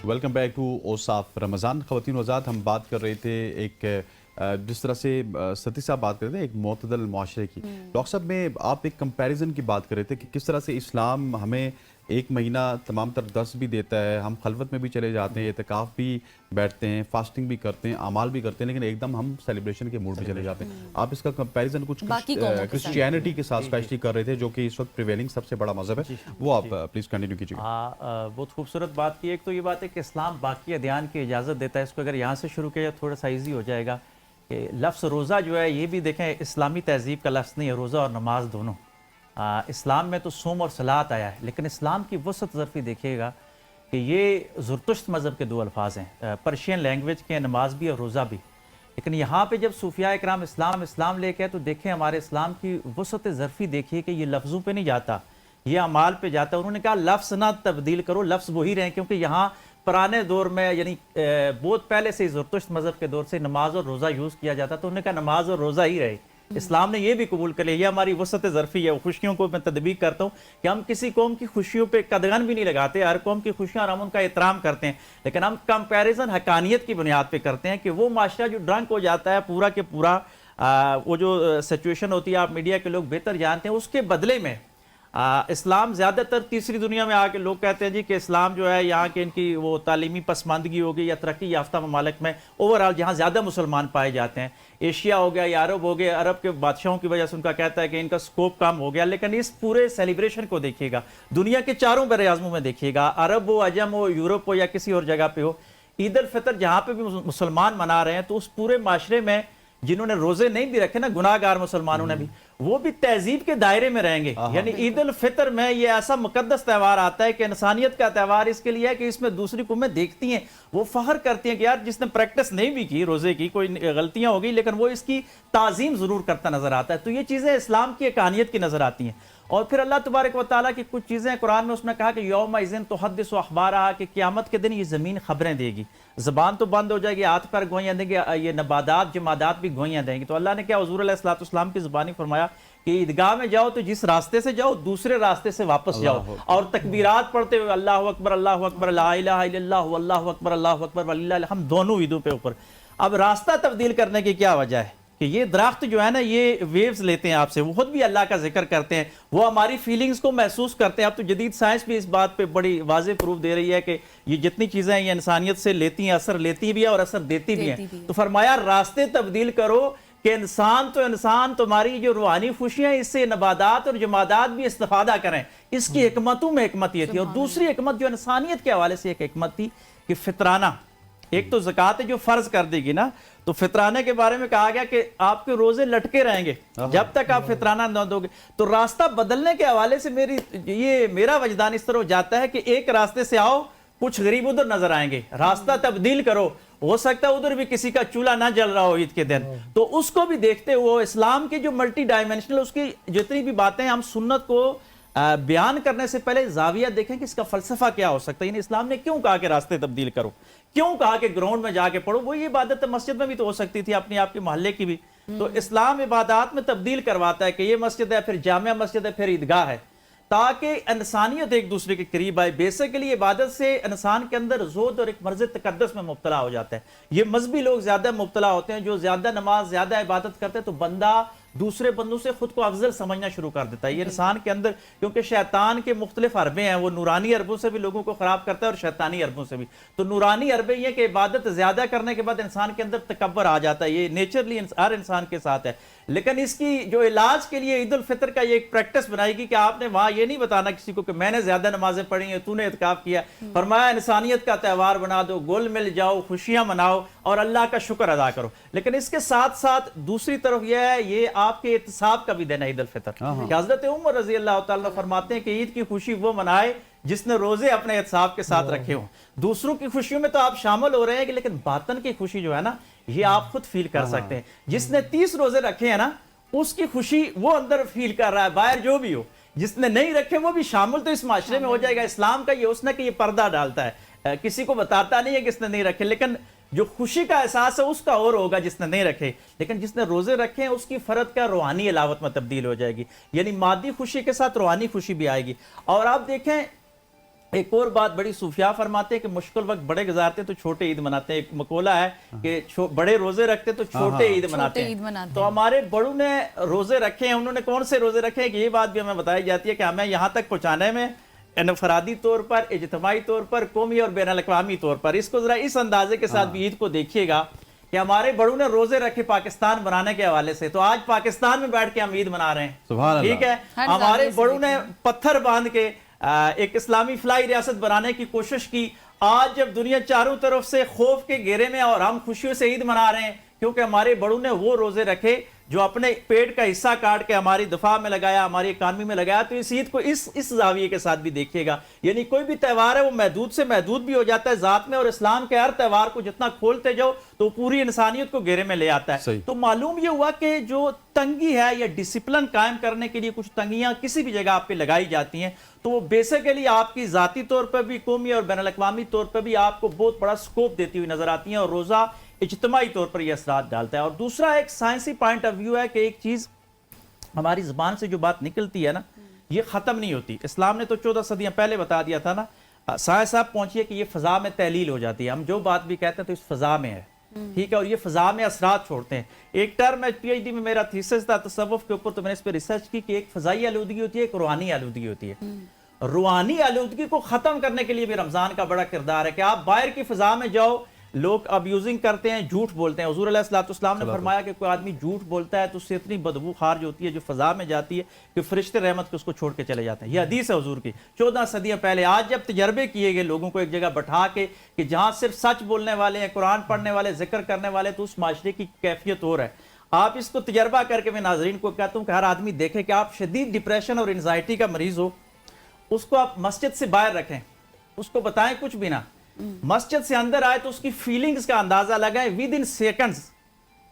Welcome back to اوصاف رمضان. خواتین و حضرات, ہم بات کر رہے تھے ایک جس طرح سے ستی صاحب بات کر رہے تھے ایک معتدل معاشرے کی. ڈاکٹر صاحب میں آپ ایک کمپیریزن کی بات کر رہے تھے کہ کس طرح سے اسلام ہمیں ایک مہینہ تمام تر درس بھی دیتا ہے, ہم خلوت میں بھی چلے جاتے ہیں, اعتکاف بھی بیٹھتے ہیں, فاسٹنگ بھی کرتے ہیں, اعمال بھی کرتے ہیں, لیکن ایک دم ہم سیلیبریشن کے موڈ میں چلے جاتے ہیں. آپ اس کا کمپیریزن کچھ کرسچینٹی کے ساتھ اسپیشلی کر رہے تھے جو کہ اس وقت پریویلنگ سب سے بڑا مذہب ہے, وہ آپ پلیز کنٹینیو کیجیے. بہت خوبصورت بات کی. ایک تو یہ بات ہے کہ اسلام باقی ادیان کی اجازت دیتا ہے. اس کو اگر یہاں سے شروع کیا جائے تھوڑا سا ایزی ہو جائے گا کہ لفظ روزہ جو ہے یہ بھی دیکھیں اسلامی تہذیب کا لفظ نہیں ہے, روزہ اور نماز دونوں. اسلام میں تو صوم اور صلات آیا ہے, لیکن اسلام کی وسعت ظرفی دیکھیے گا کہ یہ زرتشت مذہب کے دو الفاظ ہیں, پرشین لینگویج کے, نماز بھی اور روزہ بھی. لیکن یہاں پہ جب صوفیاء اکرام اسلام لے کے آئے تو دیکھیں ہمارے اسلام کی وسعت ظرفی دیکھیے کہ یہ لفظوں پہ نہیں جاتا, یہ اعمال پہ جاتا. انہوں نے کہا لفظ نہ تبدیل کرو, لفظ وہی رہیں, کیونکہ یہاں پرانے دور میں یعنی بہت پہلے سے زرتشت مذہب کے دور سے نماز اور روزہ یوز کیا جاتا, تو انہوں نے کہا نماز اور روزہ ہی رہے. اسلام نے یہ بھی قبول کر لیا, یہ ہماری وسعت ظرفی ہے. خوشیوں کو میں تدبیق کرتا ہوں کہ ہم کسی قوم کی خوشیوں پہ قدغن بھی نہیں لگاتے, ہر قوم کی خوشیاں اور ہم ان کا احترام کرتے ہیں, لیکن ہم کمپیریزن حقانیت کی بنیاد پہ کرتے ہیں کہ وہ معاشرہ جو ڈرنک ہو جاتا ہے پورا کے پورا, وہ جو سچویشن ہوتی ہے آپ میڈیا کے لوگ بہتر جانتے ہیں, اس کے بدلے میں اسلام زیادہ تر تیسری دنیا میں آ کے لوگ کہتے ہیں جی کہ اسلام جو ہے یہاں کے ان کی وہ تعلیمی پسماندگی ہوگی یا ترقی یافتہ ممالک میں اوورآل جہاں زیادہ مسلمان پائے جاتے ہیں, ایشیا ہو گیا یا عرب ہو گیا, عرب کے بادشاہوں کی وجہ سے ان کا کہتا ہے کہ ان کا سکوپ کم ہو گیا. لیکن اس پورے سیلیبریشن کو دیکھیے گا, دنیا کے چاروں بر اعظموں میں دیکھیے گا, عرب ہو, عجم ہو, یورپ ہو یا کسی اور جگہ پہ ہو, عید الفطر جہاں پہ بھی مسلمان منا رہے ہیں تو اس پورے معاشرے میں جنہوں نے روزے نہیں بھی رکھے نا, گناہ گار مسلمانوں نے بھی, وہ بھی تہذیب کے دائرے میں رہیں گے. یعنی عید الفطر میں یہ ایسا مقدس تہوار آتا ہے کہ انسانیت کا تہوار اس کے لیے ہے کہ اس میں دوسری قومیں دیکھتی ہیں, وہ فخر کرتی ہیں کہ یار جس نے پریکٹس نہیں بھی کی روزے کی, کوئی غلطیاں ہوگی لیکن وہ اس کی تعظیم ضرور کرتا نظر آتا ہے. تو یہ چیزیں اسلام کی حقانیت کی نظر آتی ہیں. اور پھر اللہ تبارک و تعالیٰ کی کچھ چیزیں قرآن میں اس نے کہا کہ یوم اذن تحدث اخبارہا, کہ قیامت کے دن یہ زمین خبریں دے گی, زبان تو بند ہو جائے گی, ہاتھ پر گوئیاں دیں گے, یہ نباتات جمادات بھی گوئیاں دیں گی. تو اللہ نے کیا حضور علیہ الصلوۃ والسلام کی زبانی فرمایا کہ عیدگاہ میں جاؤ تو جس راستے سے جاؤ دوسرے راستے سے واپس جاؤ, اور تکبیرات پڑھتے ہوئے اللہ اکبر لا الہ الا اللہ اللہ اکبر وللہ الحمد, دونوں عیدوں پہ اوپر. اب راستہ تبدیل کرنے کی کیا وجہ ہے کہ یہ درخت جو ہے نا یہ ویوز لیتے ہیں آپ سے, وہ خود بھی اللہ کا ذکر کرتے ہیں, وہ ہماری فیلنگز کو محسوس کرتے ہیں. اب تو جدید سائنس بھی اس بات پہ بڑی واضح پروف دے رہی ہے کہ یہ جتنی چیزیں ہیں یہ انسانیت سے لیتی ہیں, اثر لیتی بھی ہیں اور اثر دیتی بھی ہیں. تو فرمایا راستے تبدیل کرو کہ انسان تمہاری جو روحانی خوشیاں اس سے نباتات اور جمادات بھی استفادہ کریں. اس کی حکمتوں میں حکمت یہ تھی. اور دوسری حکمت جو انسانیت کے حوالے سے ایک حکمت تھی کہ فطرانہ, ایک تو زکوٰۃ جو فرض کر دے گی نا, تو فطرانے کے بارے میں کہا گیا کہ آپ کے روزے لٹکے رہیں گے جب تک آپ فطرانہ نہ دو گے. تو راستہ بدلنے کے حوالے سے میرا وجدان اس طرح جاتا ہے کہ ایک راستے سے آؤ, کچھ غریب ادھر نظر آئیں گے, راستہ تبدیل کرو, ہو سکتا ہے ادھر بھی کسی کا چولہا نہ جل رہا ہو عید کے دن, تو اس کو بھی دیکھتے ہوئے اسلام کی جو ملٹی ڈائمینشنل اس کی جتنی بھی باتیں, ہم سنت کو بیان کرنے سے پہلے زاویہ دیکھیں کہ اس کا فلسفہ کیا ہو سکتا ہے. یعنی اسلام نے کیوں کہا کہ راستے تبدیل کرو, کیوں کہا کہ گراؤنڈ میں جا کے پڑھو. وہ یہ عبادت مسجد میں بھی تو ہو سکتی تھی, اپنی آپ کے محلے کی بھی. تو اسلام عبادات میں تبدیل کرواتا ہے کہ یہ مسجد ہے, پھر جامع مسجد ہے, پھر عیدگاہ ہے, تاکہ انسانیت ایک دوسرے کے قریب آئے. بیسیکلی عبادت سے انسان کے اندر زہد اور ایک مرض تقدس میں مبتلا ہو جاتا ہے. یہ مذہبی لوگ زیادہ مبتلا ہوتے ہیں, جو زیادہ نماز زیادہ عبادت کرتے ہیں تو بندہ دوسرے بندوں سے خود کو افضل سمجھنا شروع کر دیتا ہے. یہ انسان کے اندر, کیونکہ شیطان کے مختلف حربے ہیں, وہ نورانی حربوں سے بھی لوگوں کو خراب کرتا ہے اور شیطانی حربوں سے بھی. تو نورانی حربے یہ کہ عبادت زیادہ کرنے کے بعد انسان کے اندر تکبر آ جاتا ہے, یہ نیچرلی ہر انسان کے ساتھ ہے. لیکن اس کی جو علاج کے لیے عید الفطر کا یہ ایک پریکٹس بنائی گی کہ آپ نے وہاں یہ نہیں بتانا کسی کو کہ میں نے زیادہ نمازیں پڑھی ہیں, تو نے اعتکاف کیا. فرمایا انسانیت کا تہوار بنا دو, گل مل جاؤ, خوشیاں مناؤ اور اللہ کا شکر ادا کرو. لیکن اس کے ساتھ ساتھ دوسری طرف یہ ہے, یہ آپ کے احتساب کا بھی دن ہے عید الفطر, کہ حضرت عمر رضی اللہ تعالیٰ فرماتے ہیں کہ عید کی خوشی وہ منائے جس نے روزے اپنے احتساب کے ساتھ رکھے ہوں. دوسروں کی خوشیوں میں تو آپ شامل ہو رہے ہیں, لیکن باطن کی خوشی جو ہے نا یہ آپ خود فیل کر سکتے ہیں. جس نے 30 روزے رکھے ہیں نا اس کی خوشی وہ اندر فیل کر رہا ہے, باہر جو بھی ہو. جس نے نہیں رکھے وہ بھی شامل تو اس معاشرے میں ہو جائے گا. اسلام کا یہ حسن ہے کہ یہ پردہ ڈالتا ہے, کسی کو بتاتا نہیں ہے کہ اس نے نہیں رکھے, لیکن جو خوشی کا احساس ہے اس کا اور ہوگا جس نے نہیں رکھے. لیکن جس نے روزے رکھے ہیں اس کی فرد کا روحانی علاوت میں تبدیل ہو جائے گی, یعنی مادی خوشی کے ساتھ روحانی خوشی بھی آئے گی. اور آپ دیکھیں ایک اور بات بڑی صوفیاء فرماتے ہیں کہ مشکل وقت بڑے گزارتے تو چھوٹے عید مناتے ہیں. ایک مقولہ ہے کہ بڑے روزے رکھتے تو چھوٹے عید مناتے ہیں. تو ہمارے بڑوں نے روزے رکھے ہیں, انہوں نے کون سے روزے رکھے ہیں کہ یہ بات بھی ہمیں بتائی جاتی ہے کہ ہمیں یہاں تک پہنچانے میں انفرادی طور پر, اجتماعی طور پر, قومی اور بین الاقوامی طور پر, اس کو ذرا اس اندازے کے ساتھ بھی عید کو دیکھیے گا کہ ہمارے بڑوں نے روزے رکھے پاکستان بنانے کے حوالے سے, تو آج پاکستان میں بیٹھ کے ہم عید منا رہے ہیں. سبحان اللہ. ٹھیک ہے, ہمارے بڑوں نے پتھر باندھ کے ایک اسلامی فلاحی ریاست بنانے کی کوشش کی. آج جب دنیا چاروں طرف سے خوف کے گھیرے میں اور ہم خوشیوں سے عید منا رہے ہیں کیونکہ ہمارے بڑوں نے وہ روزے رکھے جو اپنے پیٹ کا حصہ کاٹ کے ہماری دفاع میں لگایا, ہماری اکانومی میں لگایا. تو اس عید کو اس زاویے کے ساتھ بھی دیکھیے گا, یعنی کوئی بھی تہوار ہے وہ محدود سے محدود بھی ہو جاتا ہے ذات میں, اور اسلام کے ہر تہوار کو جتنا کھولتے جاؤ تو پوری انسانیت کو گھیرے میں لے آتا ہے. تو معلوم یہ ہوا کہ جو تنگی ہے یا ڈسپلن قائم کرنے کے لیے کچھ تنگیاں کسی بھی جگہ آپ پہ لگائی جاتی ہیں تو وہ بیسیکلی آپ کی ذاتی طور پر بھی, قومی اور بین الاقوامی طور پر بھی آپ کو بہت بڑا سکوپ دیتی ہوئی نظر آتی ہیں, اور روزہ اجتماعی طور پر یہ اثرات ڈالتا ہے. اور دوسرا ایک سائنسی پوائنٹ آف ویو ہے کہ ایک چیز ہماری زبان سے جو بات نکلتی ہے نا یہ ختم نہیں ہوتی. اسلام نے تو 14 صدیاں پہلے بتا دیا تھا نا, سائنس آپ پہنچیے کہ یہ فضا میں تحلیل ہو جاتی ہے. ہم جو بات بھی کہتے ہیں تو اس فضا میں ہے, ٹھیک ہے, اور یہ فضا میں اثرات چھوڑتے ہیں. ایک ٹرم ہے پی ایچ ڈی میں میرا تھیسس تھا تصوف کے اوپر, تو میں نے اس پہ ریسرچ کی کہ ایک فضائی آلودگی ہوتی ہے, ایک روحانی آلودگی ہوتی ہے. روحانی آلودگی کو ختم کرنے کے لیے بھی رمضان کا بڑا کردار ہے کہ آپ باہر کی فضا میں جاؤ, لوگ ابیوزنگ کرتے ہیں, جھوٹ بولتے ہیں. حضور علیہ السلام نے فرمایا کہ کوئی آدمی جھوٹ بولتا ہے تو اس سے اتنی بدبو خارج ہوتی ہے جو فضا میں جاتی ہے کہ فرشتے رحمت کے اس کو چھوڑ کے چلے جاتے ہیں. یہ حدیث ہے حضور کی 14 صدیاں پہلے. آج جب تجربے کیے گئے لوگوں کو ایک جگہ بٹھا کے کہ جہاں صرف سچ بولنے والے ہیں, قرآن پڑھنے والے, ذکر کرنے والے, تو اس معاشرے کی کیفیت اور ہے. آپ اس کو تجربہ کر کے میں ناظرین کو کہتا ہوں کہ ہر آدمی دیکھے کہ آپ شدید ڈپریشن اور انزائٹی کا مریض ہو, اس کو آپ مسجد سے باہر رکھیں, اس کو بتائیں کچھ بھی نہ, مسجد سے اندر آئے تو اس کی فیلنگز کا اندازہ لگائیں ود ان سیکنڈز.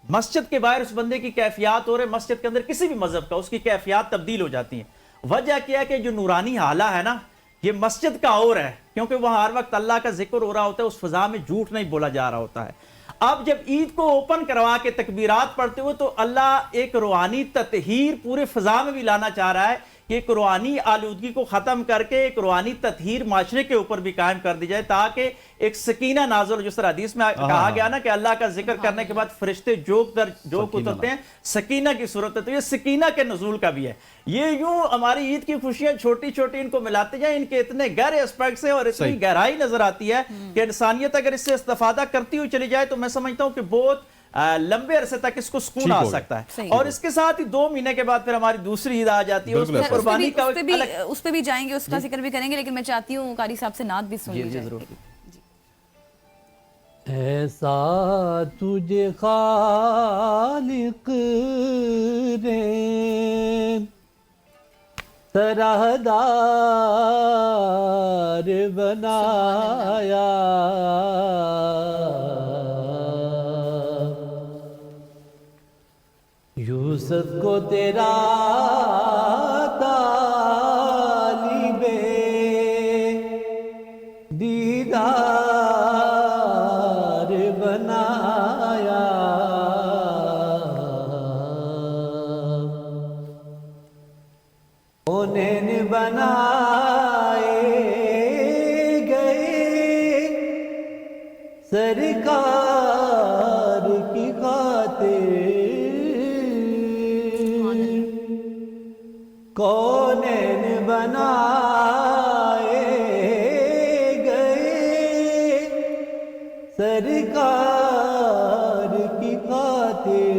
مسجد کے باہر اس بندے کی کیفیات اور مسجد کے اندر کسی بھی مذہب کا اس کی کیفیات تبدیل ہو جاتی ہیں. وجہ کیا ہے کہ جو نورانی حالہ ہے نا یہ مسجد کا اور ہے, کیونکہ وہاں ہر وقت اللہ کا ذکر ہو رہا ہوتا ہے, اس فضا میں جھوٹ نہیں بولا جا رہا ہوتا ہے. اب جب عید کو اوپن کروا کے تکبیرات پڑھتے ہوئے تو اللہ ایک روحانی تطہیر پورے فضا میں بھی لانا چاہ رہا ہے کہ ایک روحانی آلودگی کو ختم کر کے ایک روحانی تطہیر معاشرے کے اوپر بھی قائم کر دی جائے, تاکہ ایک سکینہ نازل, جس طرح حدیث میں کہا گیا نا کہ اللہ کا ذکر کرنے کے بعد فرشتے جوک در جوک اترتے ہیں, سکینہ کی صورت ہے. تو یہ سکینہ کے نزول کا بھی ہے. یہ یوں ہماری عید کی خوشیاں چھوٹی چھوٹی ان کو ملاتے جائیں, ان کے اتنے گہرے اسپیکٹس ہیں اور اتنی گہرائی نظر آتی ہے کہ انسانیت اگر اس سے استفادہ کرتی ہوئی چلی جائے تو میں سمجھتا ہوں کہ بہت لمبے عرصے تک اس کو سکون آ سکتا ہے. اور اس کے ساتھ ہی 2 مہینے کے بعد پھر ہماری دوسری عید آ جاتی ہے, اس پہ بھی جائیں گے, اس کا ذکر بھی کریں گے, لیکن میں چاہتی ہوں قاری صاحب سے نعت بھی سن لیجیے. ضرور. ایسا تجھے خالق نے سراہدار بنایا, یوسف کو تیرا طالب دیدار بنایا, انہیں بنائے گئے سرکار کی خاطر, کونین بنائے گئے سرکار کی خاطر,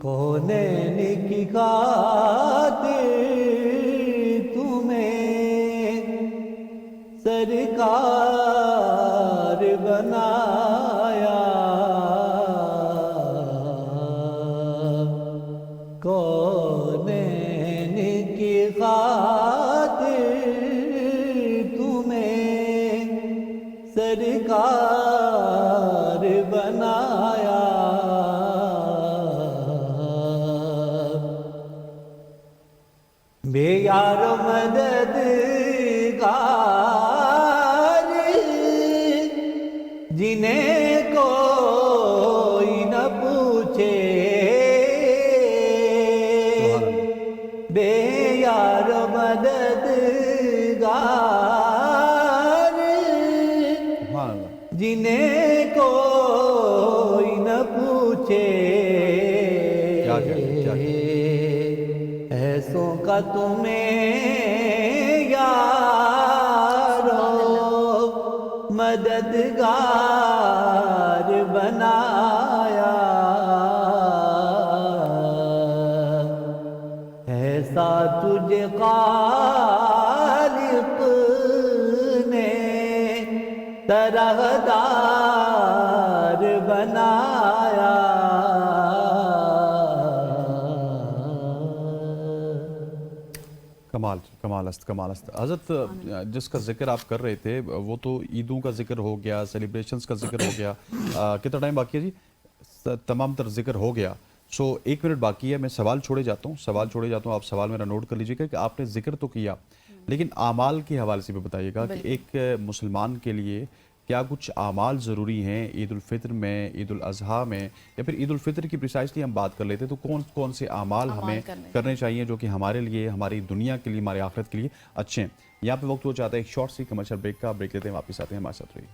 کونین کی خاطر تمہیں سرکار بنایا, کونین کی خاطر تمہیں سرکار بنایا, بے یار مددگار جنہیں کوئی نہ پوچھے, بے یار و مددگار سبحان اللہ. جنہیں کوئی نہ پوچھے کیا کیا ایسوں کا تمہیں یارو مددگار بنایا ایسا تجھے خالق نے طرحدار بنایا کمال کمال است کمال است. حضرت جس کا ذکر آپ کر رہے تھے وہ تو عیدوں کا ذکر ہو گیا, سیلیبریشنز کا ذکر ہو گیا. کتنا ٹائم باقی ہے جی؟ تمام تر ذکر ہو گیا. سو 1 منٹ باقی ہے, میں سوال چھوڑے جاتا ہوں آپ سوال میرا نوٹ کر لیجیے گا کہ آپ نے ذکر تو کیا لیکن اعمال کے حوالے سے بھی بتائیے گا کہ ایک مسلمان کے لیے کیا کچھ اعمال ضروری ہیں عید الفطر میں, عید الاضحیٰ میں, یا پھر عید الفطر کی پریسائسلی ہم بات کر لیتے تو کون کون سے اعمال ہمیں کرنے چاہیے جو کہ ہمارے لیے, ہماری دنیا کے لیے, ہماری آخرت کے لیے اچھے ہیں. یہاں پہ وقت ہو جاتا ہے ایک شارٹ سی کمرشل بریک کا. بریک لیتے ہیں, واپس آتے ہیں, ہمارے ساتھ رہیے.